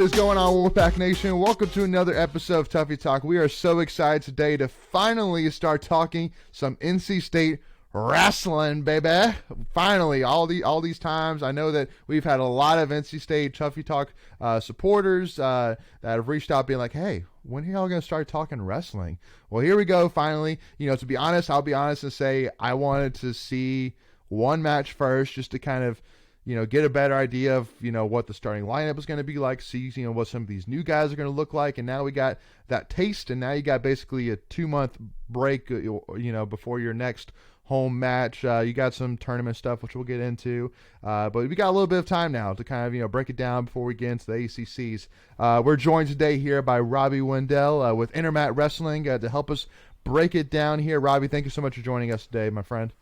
What is going on, Wolfpack Nation? Welcome to another episode of Tuffy Talk. We are so excited today to finally start talking some NC State wrestling, baby. Finally, all these times. I know that we've had a lot of NC State Tuffy Talk supporters that have reached out being like, hey, when are y'all going to start talking wrestling? Well, here we go, finally. To be honest, I'll be honest and say I wanted to see one match first just to kind of get a better idea of, what the starting lineup is going to be like, see, what some of these new guys are going to look like. And now we got that taste, and now you got basically a 2-month break, before your next home match. You got some tournament stuff, which we'll get into. But we got a little bit of time now to kind of, break it down before we get into the ACCs. We're joined today here by Robbie Wendell with Intermat Wrestling to help us break it down here. Robbie, thank you so much for joining us today, my friend.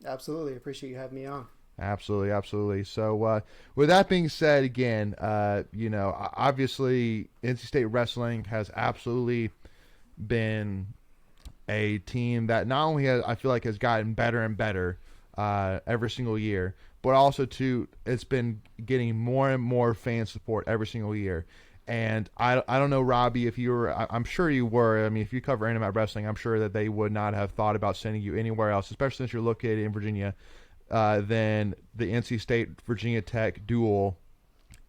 Absolutely. Appreciate you having me on. Absolutely. So with that being said, again, obviously NC State Wrestling has absolutely been a team that not only I feel like has gotten better and better every single year, but also it's been getting more and more fan support every single year. And I don't know, Robbie, if you were, I'm sure you were. I mean, if you cover Intermat Wrestling, I'm sure that they would not have thought about sending you anywhere else, especially since you're located in Virginia, than the NC State Virginia Tech duel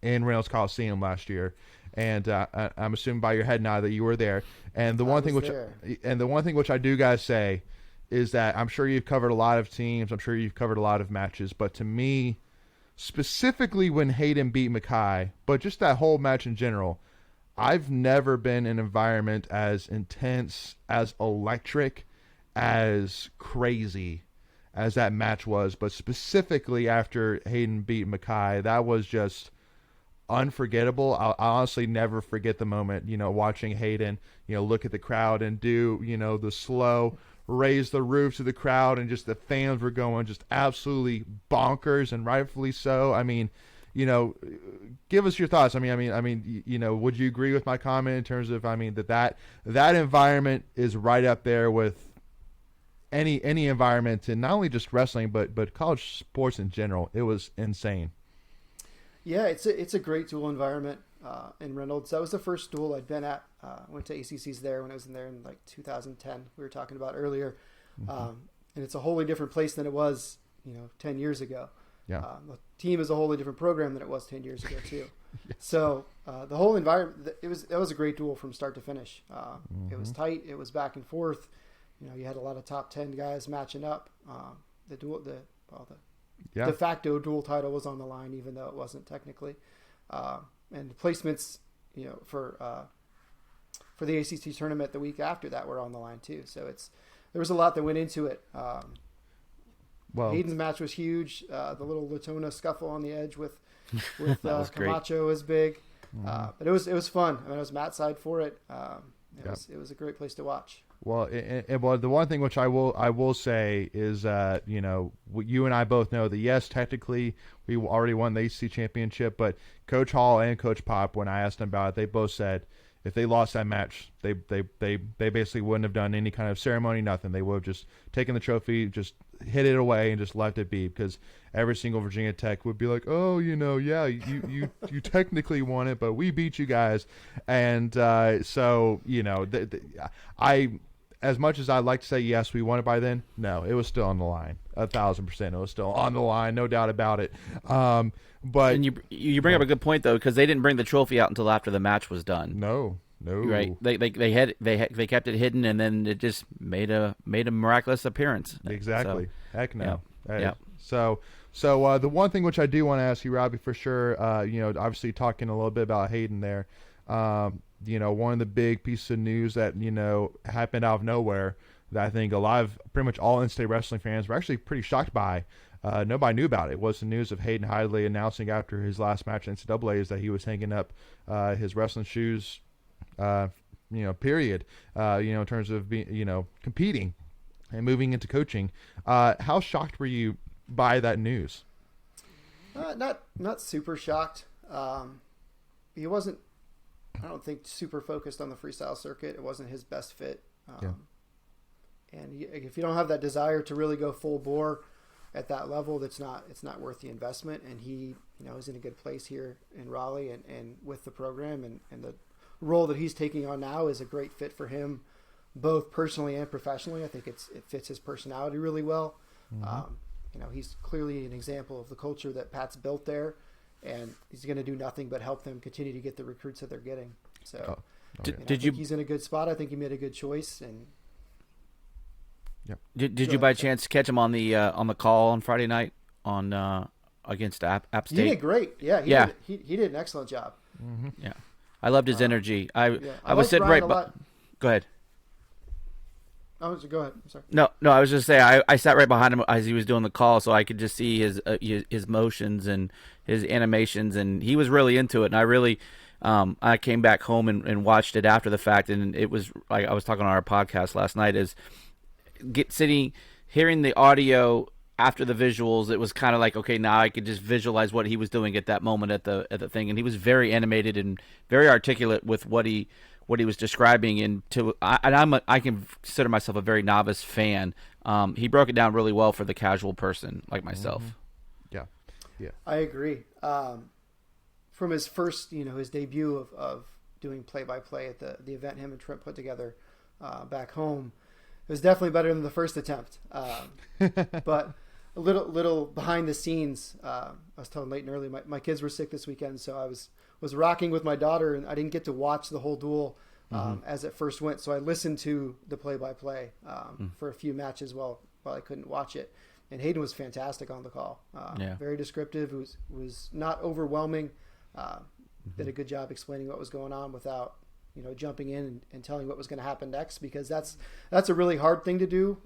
in Reynolds Coliseum last year. And I'm assuming by your head nod that you were there. And the one thing which I do gotta say is that I'm sure you've covered a lot of teams. I'm sure you've covered a lot of matches. But to me, specifically when Hayden beat Mackay, but just that whole match in general, I've never been in an environment as intense, as electric, as crazy as that match was. But specifically after Hayden beat Mackay, that was just unforgettable. I'll honestly never forget the moment, watching Hayden, look at the crowd and do, the slow raise the roof to the crowd, and just the fans were going just absolutely bonkers, and rightfully so. I mean, give us your thoughts. I mean, would you agree with my comment in terms of, that environment is right up there with any environment in not only just wrestling, but college sports in general? It was insane. Yeah, it's a great dual environment in Reynolds. That was the first duel I'd been at. Went to ACCs there when I was in there in like 2010. We were talking about earlier, and it's a wholly different place than it was, 10 years ago. Yeah, the team is a wholly different program than it was 10 years ago too. Yes. So the whole environment, it was a great duel from start to finish. It was tight. It was back and forth. You had a lot of top 10 guys matching up. The de facto dual title was on the line, even though it wasn't technically. And the placements, for the ACC tournament the week after that were on the line too. So there was a lot that went into it. Hayden's match was huge. The little Latona scuffle on the edge with Camacho was big. But it was fun. I was Matt's side for it. It was a great place to watch. Well, the one thing which I will say is, you and I both know that yes, technically we already won the ACC championship, but Coach Hall and Coach Pop, when I asked them about it, they both said if they lost that match, they basically wouldn't have done any kind of ceremony, nothing. They would have just taken the trophy, just hid it away, and just left it be, because every single Virginia Tech would be like, oh, yeah, you technically won it, but we beat you guys. And as much as I'd like to say, yes, we won it by then, no, it was still on the line. 1,000%. It was still on the line, no doubt about it. But and you bring up a good point, though, because they didn't bring the trophy out until after the match was done. No. Right. They kept it hidden, and then it just made a miraculous appearance. Exactly. So, heck no. Yeah. So the one thing which I do want to ask you, Robbie, for sure, obviously talking a little bit about Hayden there, one of the big pieces of news that, happened out of nowhere that I think pretty much all in-state wrestling fans were actually pretty shocked by. Nobody knew about it. Was the news of Hayden Hidley announcing after his last match in NCAA is that he was hanging up his wrestling shoes, period, in terms of being, competing and moving into coaching. How shocked were you by that news? Not super shocked. He wasn't, I don't think, super focused on the freestyle circuit. It wasn't his best fit. And if you don't have that desire to really go full bore, at that level, it's not worth the investment. And he, is in a good place here in Raleigh and with the program and the role that he's taking on now is a great fit for him, both personally and professionally. I think it fits his personality really well. He's clearly an example of the culture that Pat's built there, and he's going to do nothing but help them continue to get the recruits that they're getting. So I think he's in a good spot. I think he made a good choice. And did you by chance catch him on the call on Friday night on against App State? He did great. Yeah, he did an excellent job. Yeah, I loved his energy. I was sitting Brian right. Go ahead. Oh, go ahead. I'm sorry. No, I was just saying I sat right behind him as he was doing the call, so I could just see his motions and his animations, and he was really into it. And I really, I came back home and watched it after the fact, and it was like I was talking on our podcast last night. Hearing the audio after the visuals, it was kind of like, okay, now I could just visualize what he was doing at that moment at the thing, and he was very animated and very articulate with what he was describing. And I can consider myself a very novice fan. He broke it down really well for the casual person like myself. Yeah, I agree. From his first, his debut of doing play-by-play at the event him and Trent put together back home, it was definitely better than the first attempt. But a little behind the scenes, I was telling Leighton early, my kids were sick this weekend, so I was rocking with my daughter, and I didn't get to watch the whole duel as it first went. So I listened to the play-by-play for a few matches while I couldn't watch it. And Hayden was fantastic on the call. Very descriptive. It was not overwhelming. Did a good job explaining what was going on without jumping in and telling what was going to happen next, because that's a really hard thing to do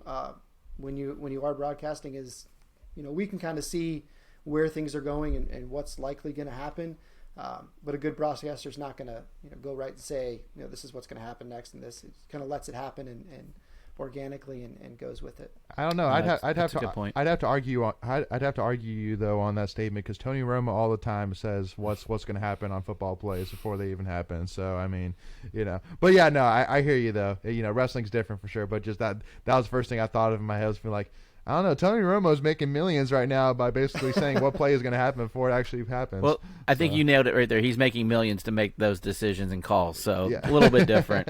when you are broadcasting. Is we can kind of see where things are going and what's likely going to happen, but a good broadcaster is not going to go right and say this is what's going to happen next, and this it kind of lets it happen and organically and goes with it. I don't know. I'd have to argue you though on that statement, because Tony Romo all the time says what's going to happen on football plays before they even happen. So I mean, but yeah, no, I hear you though. Wrestling's different for sure. But just that was the first thing I thought of in my head. Was like, I don't know. Tony Romo's making millions right now by basically saying what play is going to happen before it actually happens. Well, I think you nailed it right there. He's making millions to make those decisions and calls, so a little bit different.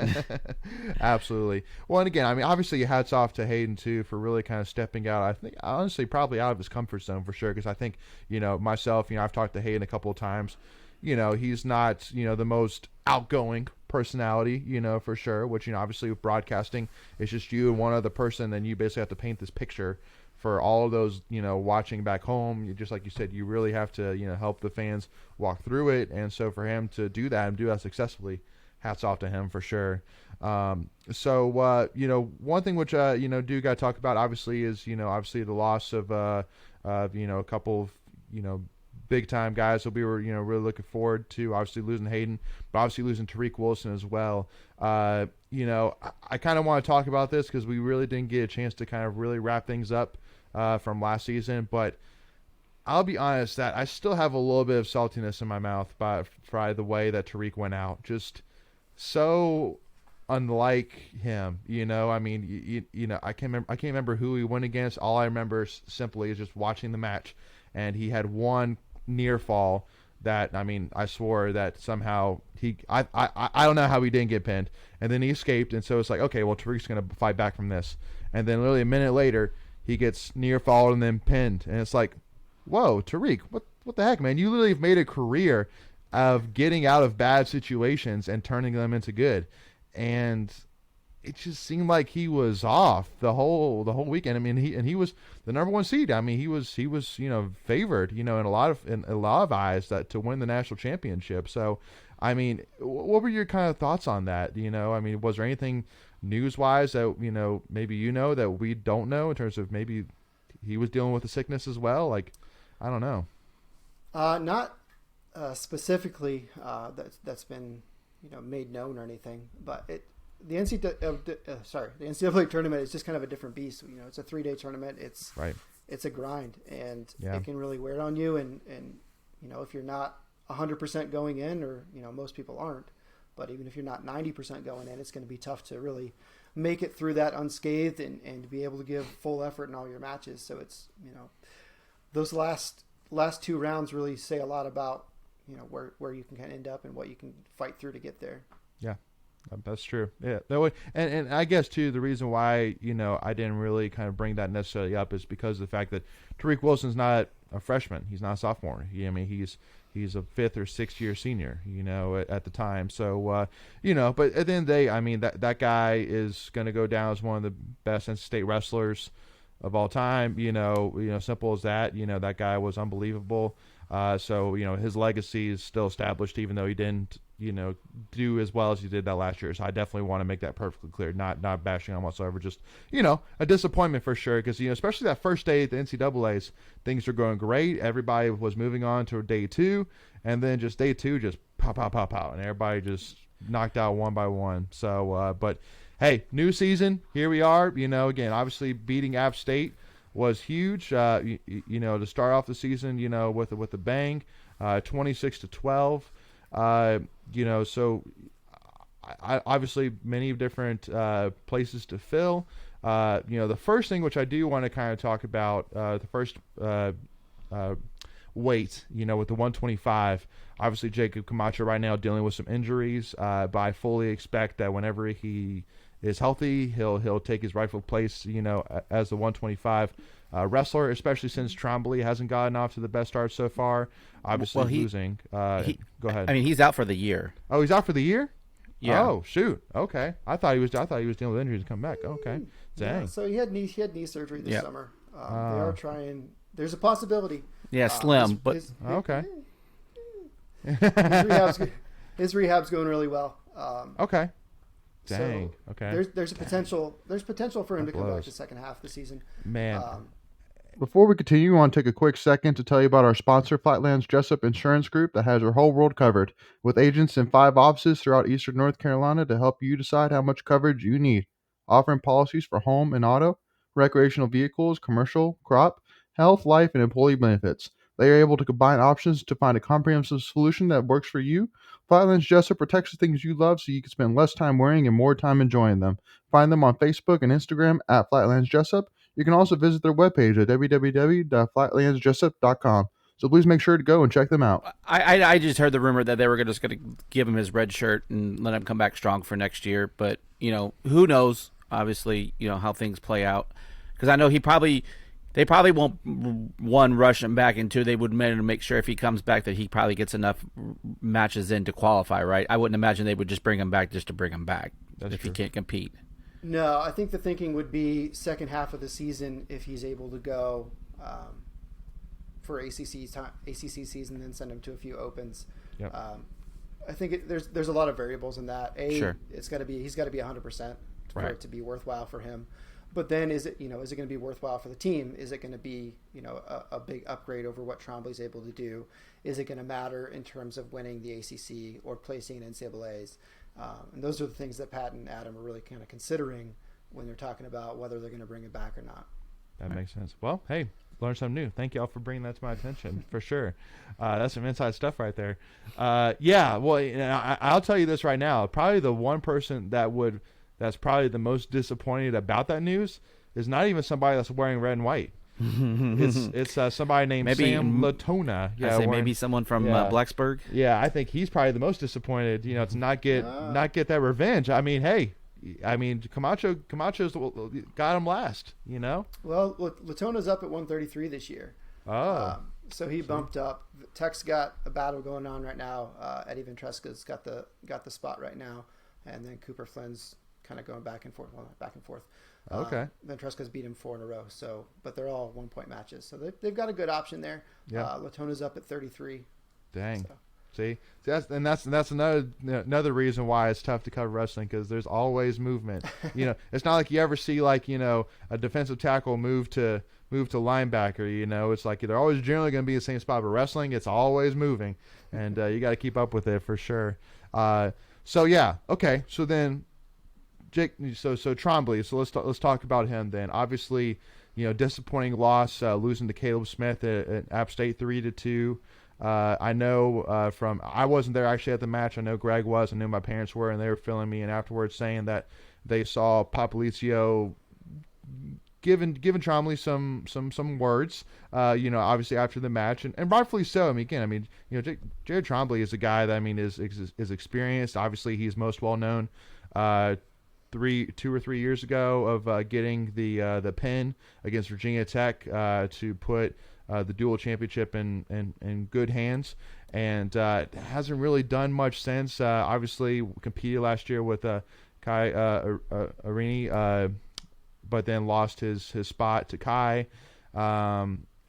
Absolutely. Well, and again, I mean, obviously, hats off to Hayden too for really kind of stepping out. I think honestly, probably out of his comfort zone for sure. Because I think myself, I've talked to Hayden a couple of times. He's not the most outgoing personality, for sure, which obviously with broadcasting it's just you and one other person, and you basically have to paint this picture for all of those watching back home. Just like you said, you really have to help the fans walk through it, and so for him to do that and do that successfully, hats off to him for sure. So one thing which do got to talk about obviously is obviously the loss of a couple of big time guys that we were really looking forward to. Obviously losing Hayden, but obviously losing Tariq Wilson as well. I kind of want to talk about this because we really didn't get a chance to kind of really wrap things up from last season. But I'll be honest that I still have a little bit of saltiness in my mouth by the way that Tariq went out. Just so unlike him, I mean, I can't remember who he went against. All I remember simply is just watching the match, and he had one near fall that, I mean, I swore that somehow I don't know how he didn't get pinned, and then he escaped, and so it's like, okay, well, Tariq's going to fight back from this, and then literally a minute later he gets near fall and then pinned, and it's like, whoa, Tariq, what the heck, man? You literally have made a career of getting out of bad situations and turning them into good, and it just seemed like he was off the whole weekend. I mean, he was the number one seed. I mean, he was favored, in a lot of eyes to win the national championship. So, I mean, what were your kind of thoughts on that? I mean, was there anything news-wise that maybe that we don't know in terms of maybe he was dealing with the sickness as well? Like, I don't know. Not specifically that's been made known or anything, but the NCAA tournament is just kind of a different beast. It's a 3-day tournament. It's right. It's a grind, and it can really wear on you. And if you're not 100% going in, or most people aren't, But even if you're not 90% going in, it's going to be tough to really make it through that unscathed and be able to give full effort in all your matches. So it's, those last two rounds really say a lot about, where you can kind of end up and what you can fight through to get there. Yeah. That's true. Yeah. That way, and I guess too, the reason why, I didn't really kind of bring that necessarily up is because of the fact that Tariq Wilson's not a freshman. He's not a sophomore. He's a 5th or 6th year senior, at the time. So, but at the end of the day, that guy is going to go down as one of the best NC State wrestlers of all time. Simple as that. That guy was unbelievable. So, his legacy is still established, even though he didn't, do as well as he did that last year. So I definitely want to make that perfectly clear. Not bashing on whatsoever. Just, a disappointment for sure. Because, especially that first day at the NCAAs, things are going great. Everybody was moving on to day 2. And then just day 2, just pow. And everybody just knocked out one by one. So, but hey, new season. Here we are. Again, obviously beating App State was huge. To start off the season, with a bang, 26-12. So I obviously many different places to fill. The first thing which I do want to kind of talk about, the first weight, with the 125. Obviously, Jacob Camacho right now dealing with some injuries, but I fully expect that whenever he is healthy, he'll take his rightful place, as the 125 wrestler, especially since Trombley hasn't gotten off to the best start so far. Obviously losing. Go ahead. He's out for the year. Oh, he's out for the year? Yeah. Oh, shoot. Okay. I thought he was dealing with injuries and come back. Okay. Dang. Yeah, so he had knee surgery this summer. They are trying. There's a possibility. Yeah, slim, but okay. His rehab's going really well. Okay. Dang. So okay. There's potential for him to come back the second half of the season. Man. Before we continue, I want to take a quick second to tell you about our sponsor, Flatlands Jessup Insurance Group, that has your whole world covered, with agents in 5 offices throughout eastern North Carolina to help you decide how much coverage you need. Offering policies for home and auto, recreational vehicles, commercial, crop, health, life, and employee benefits. They are able to combine options to find a comprehensive solution that works for you. Flatlands Jessup protects the things you love so you can spend less time worrying and more time enjoying them. Find them on Facebook and Instagram at Flatlands Jessup. You can also visit their webpage at www.flatlandsjessup.com. So please make sure to go and check them out. I just heard the rumor that they were just going to give him his red shirt and let him come back strong for next year. But, who knows, obviously, how things play out. Because I know they probably won't, one, rush him back, and 2, they would make sure if he comes back that he probably gets enough matches in to qualify, right? I wouldn't imagine they would just bring him back just to bring him back if he can't compete. No, I think the thinking would be second half of the season if he's able to go for ACC season, then send him to a few opens. Yep. I think there's a lot of variables in that. Sure. He's got to be 100% for Right. it to be worthwhile for him. But then is it going to be worthwhile for the team? Is it going to be, a big upgrade over what Trombley's able to do? Is it going to matter in terms of winning the ACC or placing in NCAAs? And those are the things that Pat and Adam are really kind of considering when they're talking about whether they're going to bring it back or not. That makes sense. Well, hey, learn something new. Thank you all for bringing that to my attention, for sure. That's some inside stuff right there. Well, I'll tell you this right now. Probably the one person that's probably the most disappointed about that news is not even somebody that's wearing red and white. It's somebody named Sam Latona. Yeah, maybe someone from Blacksburg. Yeah, I think he's probably the most disappointed. To not get that revenge. Hey, Camacho's got him last. Well, Latona's up at 133 this year. Oh, so he bumped up. Tech's got a battle going on right now. Eddie Ventresca's got the spot right now, and then Cooper Flynn's kind of going back and forth. Okay. Ventresca's beat him 4 in a row. So, but they're all 1-point matches. So they've got a good option there. Yeah. Latona's up at 33. Dang. So. See, that's another reason why it's tough to cover wrestling, because there's always movement. It's not like you ever see a defensive tackle move to linebacker. It's like they're always generally going to be in the same spot. But wrestling, it's always moving, and you got to keep up with it for sure. So yeah, okay. So then, Jake, so Trombley. So let's talk about him then. Obviously, disappointing loss, losing to Caleb Smith at App State 3-2. I know I wasn't there actually at the match. I know Greg was. I knew my parents were, and they were filling me in afterwards saying that they saw Popolizio giving Trombley some words. Obviously after the match, and rightfully so. I mean, again, Jared Trombley is a guy that is experienced. Obviously, he's most well known. 2 or 3 years ago of getting the pin against Virginia Tech to put the dual championship in good hands, and hasn't really done much since. Obviously, competed last year with Kai Arini, but then lost his spot to Kai.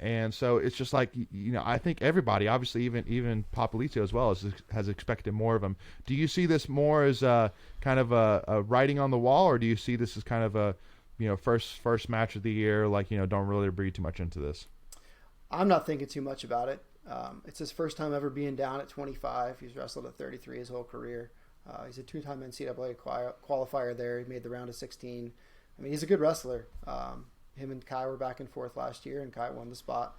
And so it's just like, I think everybody, obviously even Popolizio as well, has expected more of him. Do you see this more as kind of a writing on the wall, or do you see this as kind of a, first match of the year, like, don't really read too much into this? I'm not thinking too much about it. It's his first time ever being down at 25. He's wrestled at 33 his whole career. He's a 2-time NCAA qualifier there. He made the round of 16. I mean, he's a good wrestler. Him and Kai were back and forth last year, and Kai won the spot.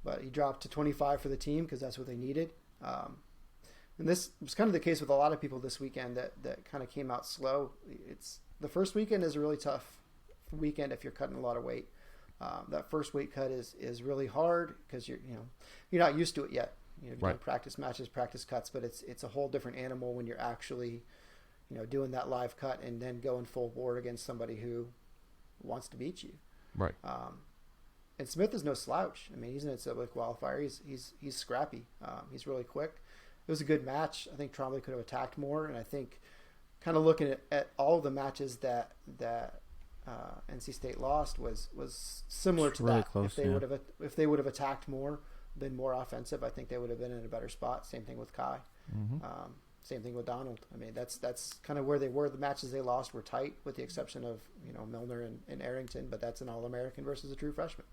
But he dropped to 25 for the team because that's what they needed. And this was kind of the case with a lot of people this weekend that kind of came out slow. The first weekend is a really tough weekend if you're cutting a lot of weight. That first weight cut is really hard because you're not used to it yet. You've done practice matches, practice cuts, but it's a whole different animal when you're actually doing that live cut and then going full bore against somebody who wants to beat you. Right. And Smith is no slouch. I mean, he's an NCAA qualifier. He's scrappy. He's really quick. It was a good match. I think Trombley could have attacked more, and I think kind of looking at all of the matches that NC State lost was similar to really that. Close, if they would have attacked more, been more offensive, I think they would have been in a better spot. Same thing with Kai. Mm-hmm. Same thing with Donald. I mean, that's kind of where they were. The matches they lost were tight, with the exception of Milner and Arrington, but that's an All-American versus a true freshman.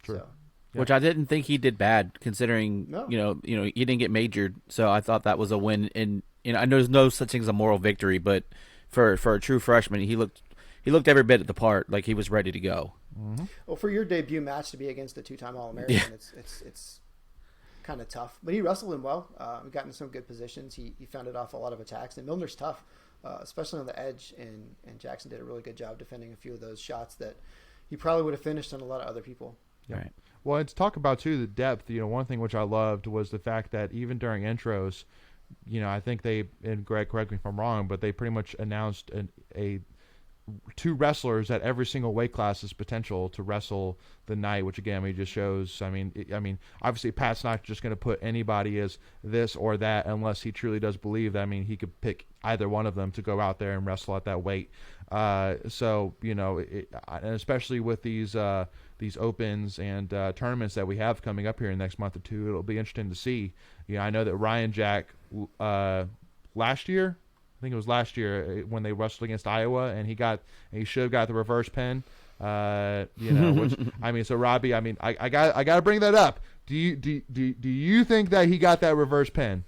True. So, Yeah. Which I didn't think he did bad, considering No. he didn't get majored, so I thought that was a win. And I know there's no such thing as a moral victory, but for a true freshman, he looked every bit at the part, like he was ready to go. Mm-hmm. Well, for your debut match to be against a 2-time All-American, it's kind of tough. But he wrestled him well. He got in some good positions. He founded off a lot of attacks. And Milner's tough, especially on the edge. And Jackson did a really good job defending a few of those shots that he probably would have finished on a lot of other people. Yeah. Right. Well, and to talk about too the depth. One thing which I loved was the fact that even during intros, I think they, and Greg, correct me if I'm wrong, but they pretty much announced a 2 wrestlers at every single weight class's potential to wrestle the night, which again, just shows. I mean, obviously Pat's not just going to put anybody as this or that unless he truly does believe that. I mean, he could pick either one of them to go out there and wrestle at that weight. So and especially with these opens and tournaments that we have coming up here in the next month or two, it'll be interesting to see. I know that Ryan Jack last year. I think it was last year when they wrestled against Iowa, and he should have got the reverse pin. Which so Robbie, I got to bring that up. Do you think that he got that reverse pin?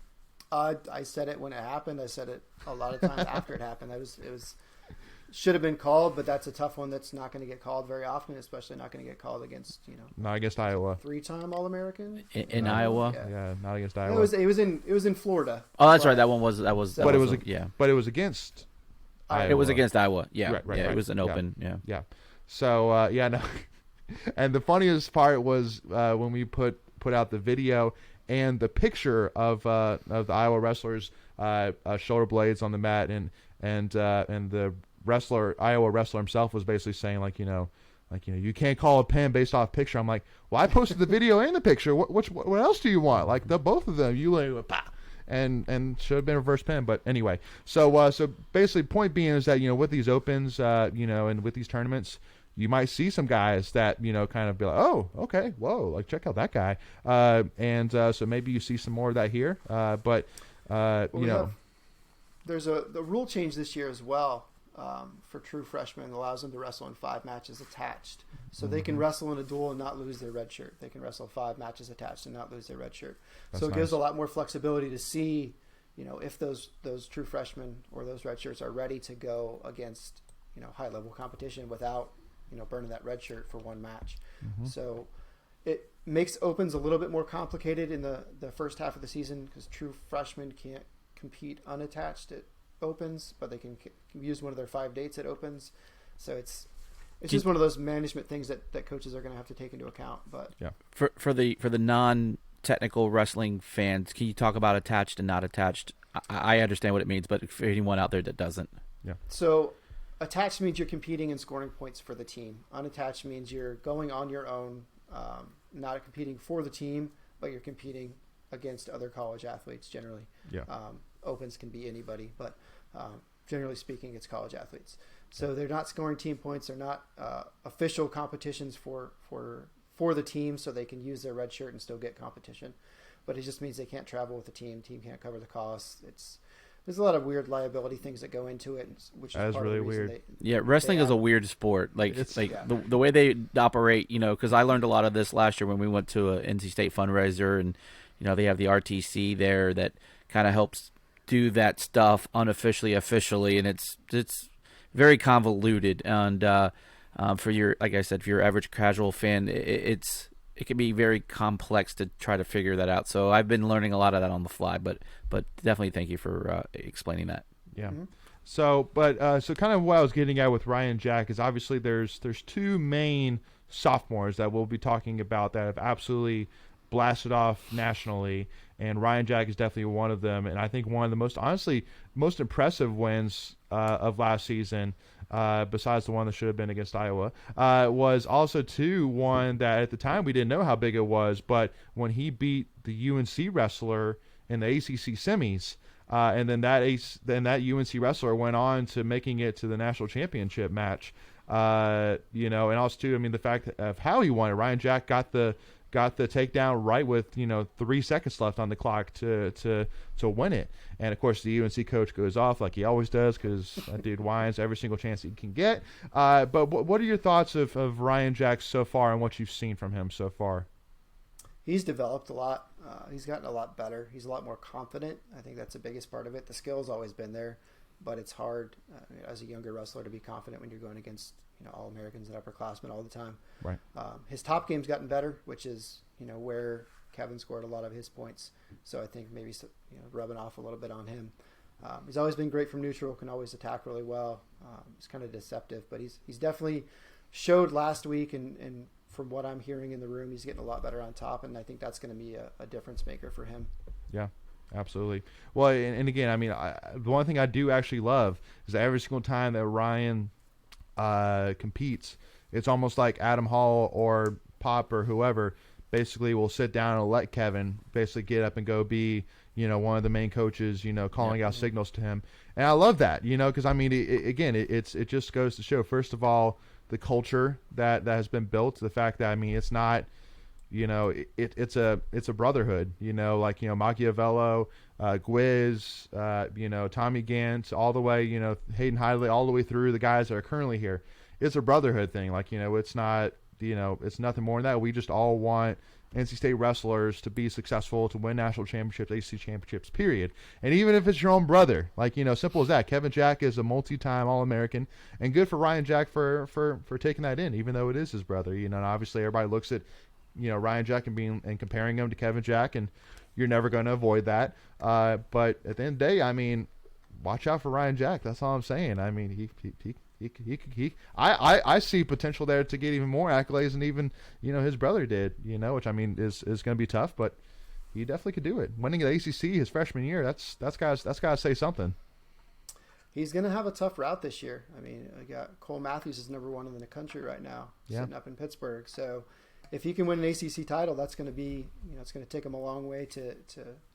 I said it when it happened. I said it a lot of times after it happened. It was should have been called, but that's a tough one that's not going to get called very often, especially not going to get called against not against Iowa. 3-time All-American in Iowa. Yeah, not against Iowa. It was in Florida. Oh, that's right. That was. But it was against Iowa. It was against Iowa. Yeah, right. It was an open. Yeah. So no. And the funniest part was when we put out the video and the picture of the Iowa wrestlers shoulder blades on the mat, and the Iowa wrestler himself was basically saying you can't call a pin based off picture. I'm like, well, I posted the video and the picture. What else do you want? Like both of them, and should have been a reverse pin. But anyway, so basically, point being is that with these opens, and with these tournaments, you might see some guys that kind of be like, oh, okay, whoa, like check out that guy, so maybe you see some more of that here. There's the rule change this year as well. For true freshmen, allows them to wrestle in 5 matches attached. So they can wrestle in a duel and not lose their red shirt. They can wrestle 5 matches attached and not lose their red shirt. So it gives a lot more flexibility to see, if those true freshmen or those red shirts are ready to go against, high level competition without, burning that red shirt for one match. So it makes opens a little bit more complicated in the first half of the season because true freshmen can't compete unattached at opens, but they can use one of their 5 dates at opens. So it's just one of those management things that coaches are going to have to take into account. But yeah, for the non-technical wrestling fans, can you talk about attached and not attached? I understand what it means, but for anyone out there that doesn't, So attached means you're competing and scoring points for the team. Unattached means you're going on your own, not competing for the team, but you're competing against other college athletes generally. Yeah. Opens can be anybody, but generally speaking, it's college athletes. So they're not scoring team points. They're not official competitions for the team, so they can use their red shirt and still get competition. But it just means they can't travel with the team. Team can't cover the costs. There's a lot of weird liability things that go into it, which is part really of the reason weird. Wrestling is a weird sport. Like the way they operate, because I learned a lot of this last year when we went to a NC State fundraiser, and they have the RTC there that kind of helps do that stuff unofficially, officially, and it's very convoluted. And for your, like I said, for your average casual fan, it can be very complex to try to figure that out. So I've been learning a lot of that on the fly, but definitely thank you for explaining that. Yeah. Mm-hmm. So kind of what I was getting at with Ryan Jack is obviously there's 2 main sophomores that we'll be talking about that have absolutely blasted off nationally, and Ryan Jack is definitely one of them. And I think one of the most impressive wins of last season, besides the one that should have been against Iowa, was also one that at the time we didn't know how big it was, but when he beat the UNC wrestler in the ACC semis, and then that UNC wrestler went on to making it to the national championship match, and also too, I mean, the fact of how he won it. Ryan Jack got the takedown right with 3 seconds left on the clock to win it, and of course the UNC coach goes off like he always does because that dude whines every single chance he can get. But what are your thoughts of Ryan Jack so far and what you've seen from him so far? He's developed a lot. He's gotten a lot better. He's a lot more confident. I think that's the biggest part of it. The skill's always been there, but it's hard as a younger wrestler to be confident when you're going against All-Americans and upperclassmen all the time. Right. His top game's gotten better, which is where Kevin scored a lot of his points. So I think maybe rubbing off a little bit on him. He's always been great from neutral. Can always attack really well. He's kind of deceptive, but he's definitely showed last week, and from what I'm hearing in the room, he's getting a lot better on top, and I think that's going to be a difference maker for him. Yeah. Absolutely. Well, and again, I mean, the one thing I do actually love is that every single time that Ryan competes, it's almost like Adam Hall or Pop or whoever basically will sit down and let Kevin basically get up and go be one of the main coaches, calling out signals to him. And I love that, because I mean, it just goes to show, first of all, the culture that has been built, the fact that, I mean, it's not, it's a brotherhood, like, Machiavello, Gwiz, Tommy Gantz, all the way, Hayden Hidley, all the way through the guys that are currently here. It's a brotherhood thing. Like, it's not, it's nothing more than that. We just all want NC State wrestlers to be successful, to win national championships, ACC championships, period. And even if it's your own brother, like, simple as that. Kevin Jack is a multi-time All-American, and good for Ryan Jack for taking that in, even though it is his brother. And obviously everybody looks at, Ryan Jack and comparing him to Kevin Jack, and you're never going to avoid that. But at the end of the day, I mean, watch out for Ryan Jack. That's all I'm saying. I mean, I see potential there to get even more accolades than even his brother did. Which I mean is going to be tough, but he definitely could do it. Winning the ACC his freshman year, that's got to say something. He's going to have a tough route this year. I mean, I got Cole Matthews is number 1 in the country right now, sitting up in Pittsburgh. So if he can win an ACC title, that's going to be, it's going to take him a long way to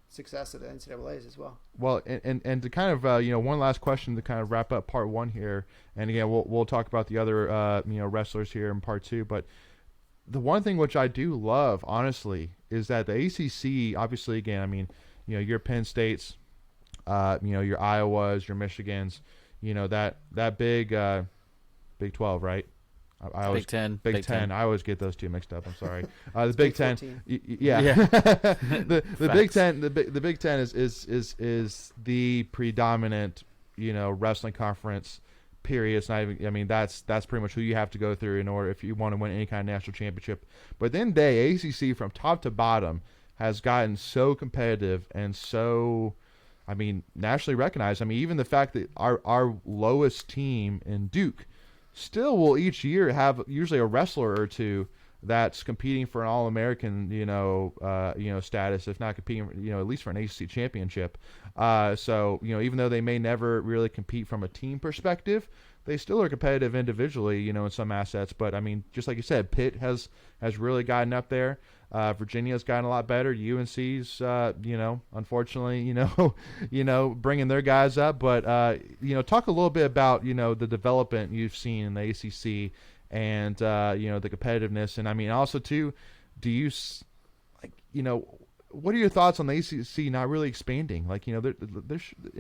success at the NCAAs as well. Well, and to kind of, one last question to kind of wrap up part 1 here. And again, we'll talk about the other, wrestlers here in part 2. But the one thing which I do love, honestly, is that the ACC, obviously, again, I mean, your Penn States, your Iowas, your Michigans, that big Big 12, right? I always, Big 10. I always get those two mixed up. I'm sorry. The Big 10. Yeah. the Big 10. The Big 10 is the predominant, wrestling conference period. It's not even. I mean, that's pretty much who you have to go through in order if you want to win any kind of national championship. But then the ACC from top to bottom has gotten so competitive and so, I mean, nationally recognized. I mean, even the fact that our lowest team in Duke still will each year have usually a wrestler or two that's competing for an All-American, status, if not competing, at least for an ACC championship. So, even though they may never really compete from a team perspective, they still are competitive individually, in some assets. But I mean, just like you said, Pitt has really gotten up there. Virginia's gotten a lot better. UNC's, unfortunately, bringing their guys up. But, talk a little bit about, the development you've seen in the ACC and, the competitiveness. And I mean, also too, do you, what are your thoughts on the ACC not really expanding? Like, in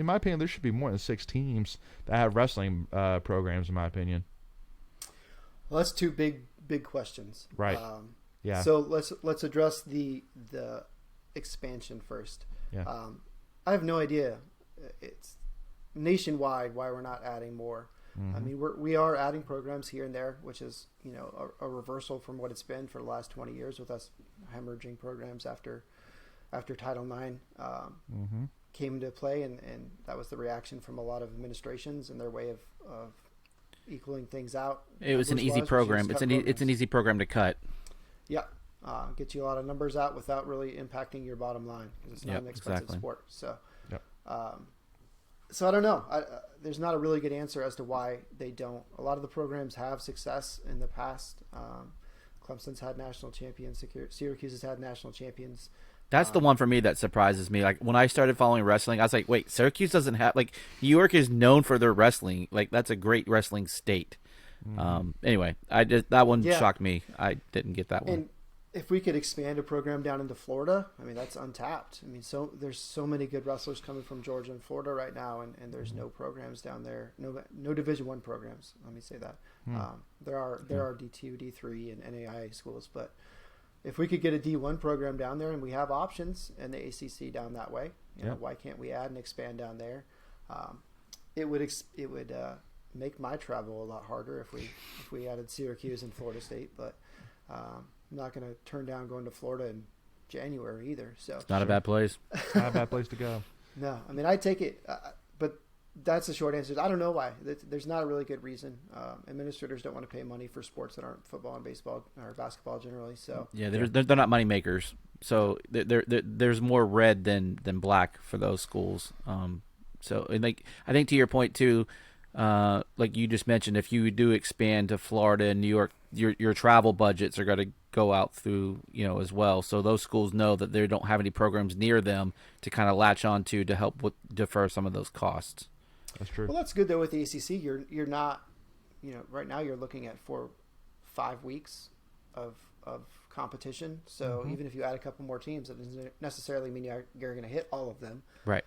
my opinion, there should be more than 6 teams that have wrestling programs, in my opinion. Well, that's 2 big questions. Right. Yeah. So let's address the expansion first. Yeah. I have no idea. It's nationwide why we're not adding more. Mm-hmm. I mean, we are adding programs here and there, which is a reversal from what it's been for the last 20 years with us hemorrhaging programs after Title IX came into play, and that was the reaction from a lot of administrations and their way of equaling things out. It was an easy program. It's an easy program to cut. Yeah, get you a lot of numbers out without really impacting your bottom line because it's not an expensive sport. So, so I don't know. There's not a really good answer as to why they don't. A lot of the programs have success in the past. Clemson's had national champions. Syracuse has had national champions. That's the one for me that surprises me. Like when I started following wrestling, I was like, wait, Syracuse doesn't have, like, New York is known for their wrestling. Like, that's a great wrestling state. Anyway, that one shocked me. I didn't get that one. And if we could expand a program down into Florida, I mean, that's untapped. I mean, there's so many good wrestlers coming from Georgia and Florida right now, and there's no programs down there, no Division I programs. Let me say that. There are D2, D3, and NAIA schools, but if we could get a D1 program down there, and we have options in the ACC down that way, why can't we add and expand down there? It would make my travel a lot harder if we added Syracuse and Florida State, but I'm not going to turn down going to Florida in January either. So it's not a bad place. It's not a bad place to go. No, I mean, I take it, but that's the short answer. I don't know why. There's not a really good reason. Administrators don't want to pay money for sports that aren't football and baseball or basketball generally. So yeah, they're not money makers. So there's more red than black for those schools. So and like I think to your point too, like you just mentioned, if you do expand to Florida and New York, your travel budgets are going to go out through as well. So those schools know that they don't have any programs near them to kind of latch onto to help defer some of those costs. That's true. Well, that's good though with the ACC. You're not, right now you're looking at 4-5 weeks of competition. So even if you add a couple more teams, that doesn't necessarily mean you're going to hit all of them. Right.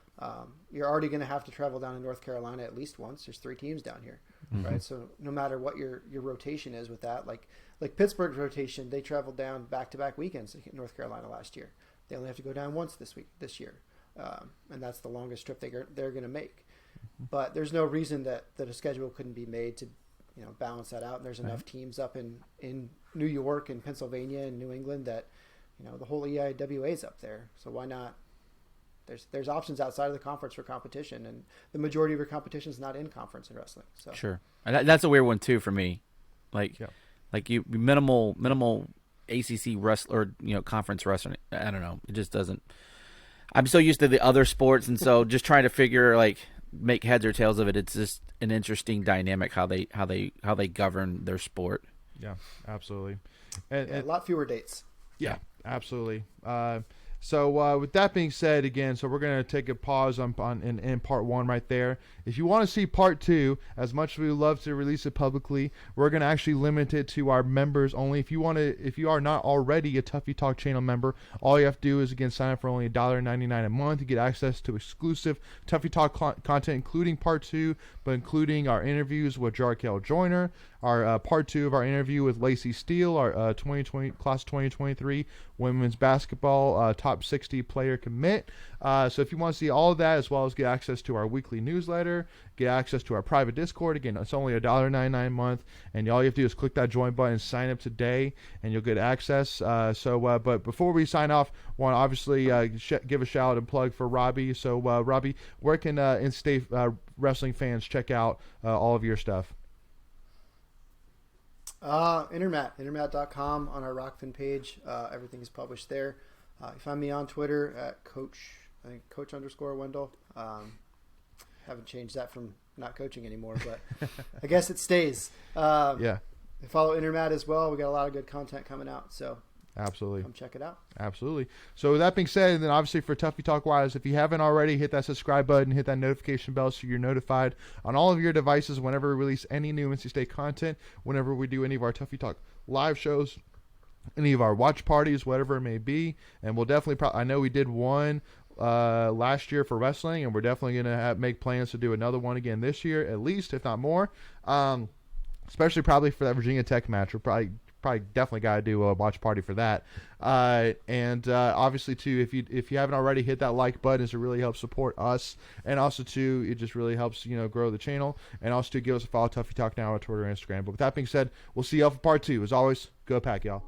You're already going to have to travel down to North Carolina at least once. There's 3 teams down here, right? So no matter what your rotation is with that, like Pittsburgh's rotation, they traveled down back-to-back weekends to North Carolina last year. They only have to go down once this year, and that's the longest trip they're going to make. But there's no reason that a schedule couldn't be made to balance that out. And there's enough teams up in New York and Pennsylvania and New England that the whole EIWA is up there. So why not? There's options outside of the conference for competition, and the majority of your competition is not in conference in wrestling. So sure, and that's a weird one too for me. Like you minimal ACC wrestler or conference wrestling. I don't know. It just doesn't. I'm so used to the other sports, and so just trying to make heads or tails of it. It's just an interesting dynamic how they govern their sport. Yeah, absolutely. And a lot fewer dates. Yeah, absolutely. So with that being said, again, so we're going to take a pause in part 1 right there. If you want to see part 2, as much as we would love to release it publicly, we're going to actually limit it to our members only. If you are not already a Tuffy Talk channel member, all you have to do is, again, sign up for only $1.99 a month to get access to exclusive Tuffy Talk content, including part 2, but including our interviews with Jarkel Joyner, our part 2 of our interview with Lacey Steele, our 2020 class 2023 women's basketball top 60 player commit. So if you want to see all of that, as well as get access to our weekly newsletter, get access to our private Discord, again, it's only $1.99 a month, and all you have to do is click that join button, sign up today, and you'll get access. But before we sign off, want to obviously give a shout out and plug for Robbie. So Robbie, where can in-state wrestling fans check out all of your stuff? Intermat.com on our Rockfin page. Everything is published there. You find me on Twitter at Coach _Wendell. Haven't changed that from not coaching anymore, but I guess it stays. Yeah. Follow Intermat as well. We got a lot of good content coming out, so absolutely, come check it out. Absolutely. So with that being said, and then obviously for Tuffy Talk Wise, if you haven't already, hit that subscribe button, hit that notification bell so you're notified on all of your devices whenever we release any new NC State content, whenever we do any of our Tuffy Talk live shows, any of our watch parties, whatever it may be. And we'll definitely I know we did one last year for wrestling, and we're definitely going to make plans to do another one again this year, at least, if not more. Especially probably for that Virginia Tech match. We're probably definitely got to do a watch party for that. And obviously too, if you haven't already, hit that like button, as it really helps support us, and also too, it just really helps grow the channel, and also to give us a follow, Tuffy Talk Now on Twitter and Instagram. But with that being said, we'll see y'all for part 2. As always, go Pack, y'all.